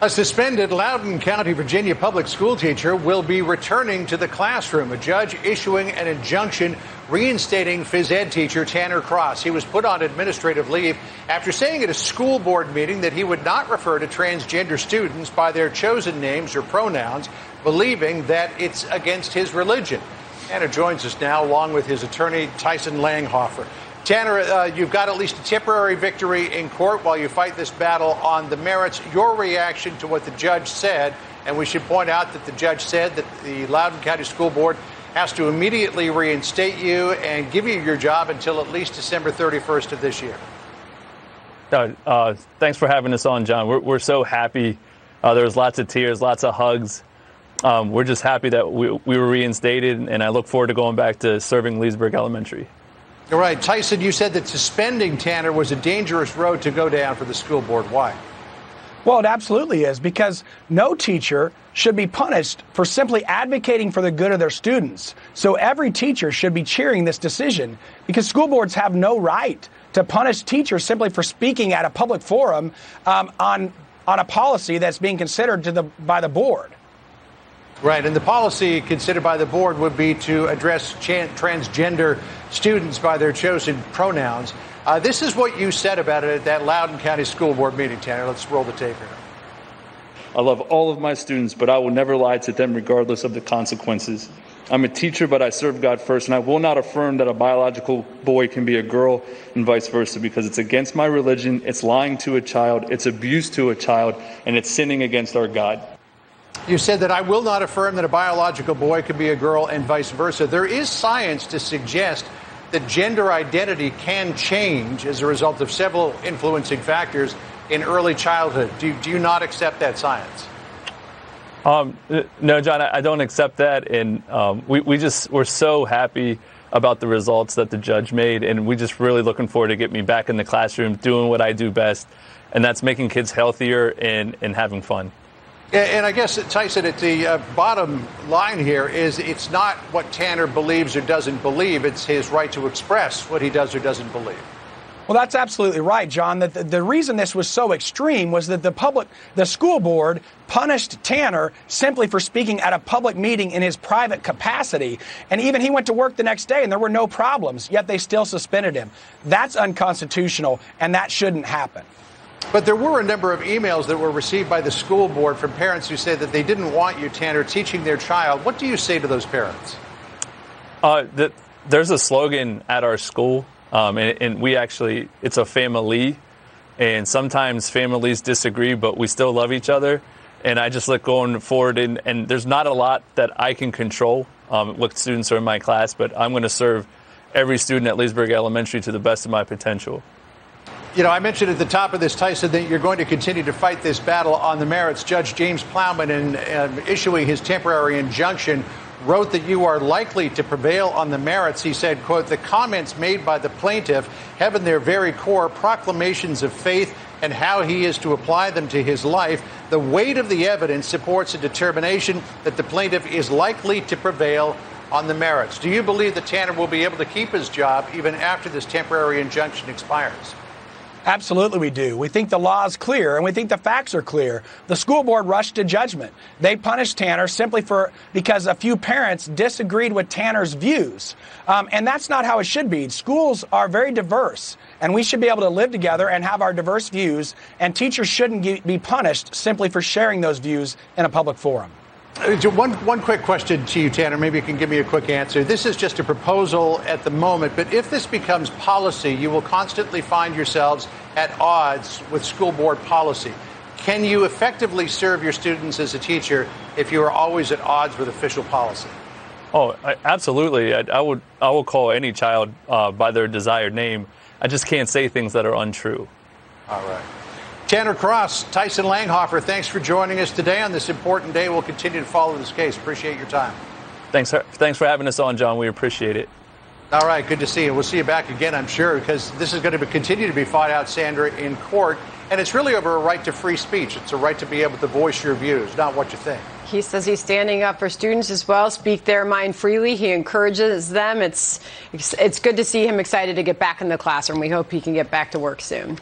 A suspended Loudoun County, Virginia public school teacher will be returning to the classroom. A judge issuing an injunction reinstating phys ed teacher Tanner Cross. He was put on administrative leave after saying at a school board meeting that he would not refer to transgender students by their chosen names or pronouns, believing that it's against his religion. Tanner joins us now along with his attorney, Tyson Langhofer. Tanner, you've got at least a temporary victory in court while you fight this battle on the merits. Your reaction to what the judge said, and we should point out that the judge said that the Loudoun County School Board has to immediately reinstate you and give you your job until at least December 31st of this year. Thanks for having us on, John. We're so happy. There was lots of tears, lots of hugs. We're just happy that we were reinstated, and I look forward to going back to serving Leesburg Elementary. All right, Tyson, you said that suspending Tanner was a dangerous road to go down for the school board. Why? Well, it absolutely is, because no teacher should be punished for simply advocating for the good of their students. So every teacher should be cheering this decision, because school boards have no right to punish teachers simply for speaking at a public forum on a policy that's being considered by the board. Right, and the policy considered by the board would be to address transgender students by their chosen pronouns. This is what you said about it at that Loudoun County School Board meeting, Tanner. Let's roll the tape here. I love all of my students, but I will never lie to them regardless of the consequences. I'm a teacher, but I serve God first, and I will not affirm that a biological boy can be a girl and vice versa, because it's against my religion, it's lying to a child, it's abuse to a child, and it's sinning against our God. You said that I will not affirm that a biological boy could be a girl and vice versa. There is science to suggest that gender identity can change as a result of several influencing factors in early childhood. Do you not accept that science? No, John, I don't accept that. And we're so happy about the results that the judge made. And we're just really looking forward to get me back in the classroom, doing what I do best. And that's making kids healthier and having fun. And I guess, Tyson, at the bottom line here is it's not what Tanner believes or doesn't believe. It's his right to express what he does or doesn't believe. Well, that's absolutely right, John. That the reason this was so extreme was that the school board punished Tanner simply for speaking at a public meeting in his private capacity. And even he went to work the next day and there were no problems, yet they still suspended him. That's unconstitutional, and that shouldn't happen. But there were a number of emails that were received by the school board from parents who said that they didn't want you, Tanner, teaching their child. What do you say to those parents? There's a slogan at our school, and we actually, it's a family, and sometimes families disagree, but we still love each other. And I just look going forward, and there's not a lot that I can control what students are in my class, but I'm going to serve every student at Leesburg Elementary to the best of my potential. You know, I mentioned at the top of this, Tyson, that you're going to continue to fight this battle on the merits. Judge James Plowman, in issuing his temporary injunction, wrote that you are likely to prevail on the merits. He said, quote, "The comments made by the plaintiff have in their very core proclamations of faith and how he is to apply them to his life. The weight of the evidence supports a determination that the plaintiff is likely to prevail on the merits." Do you believe that Tanner will be able to keep his job even after this temporary injunction expires? Absolutely we do. We think the law is clear, and we think the facts are clear. The school board rushed to judgment. They punished Tanner simply because a few parents disagreed with Tanner's views. And that's not how it should be. Schools are very diverse, and we should be able to live together and have our diverse views, and teachers shouldn't be punished simply for sharing those views in a public forum. One quick question to you, Tanner. Maybe you can give me a quick answer. This is just a proposal at the moment, but if this becomes policy, you will constantly find yourselves at odds with school board policy. Can you effectively serve your students as a teacher if you are always at odds with official policy? Oh, absolutely. I will call any child by their desired name. I just can't say things that are untrue. All right. Tanner Cross, Tyson Langhofer, thanks for joining us today on this important day. We'll continue to follow this case. Appreciate your time. Thanks for having us on, John. We appreciate it. All right, good to see you. We'll see you back again, I'm sure, because this is going to continue to be fought out, Sandra, in court. And it's really over a right to free speech. It's a right to be able to voice your views, not what you think. He says he's standing up for students as well, speak their mind freely. He encourages them. It's good to see him excited to get back in the classroom. We hope he can get back to work soon.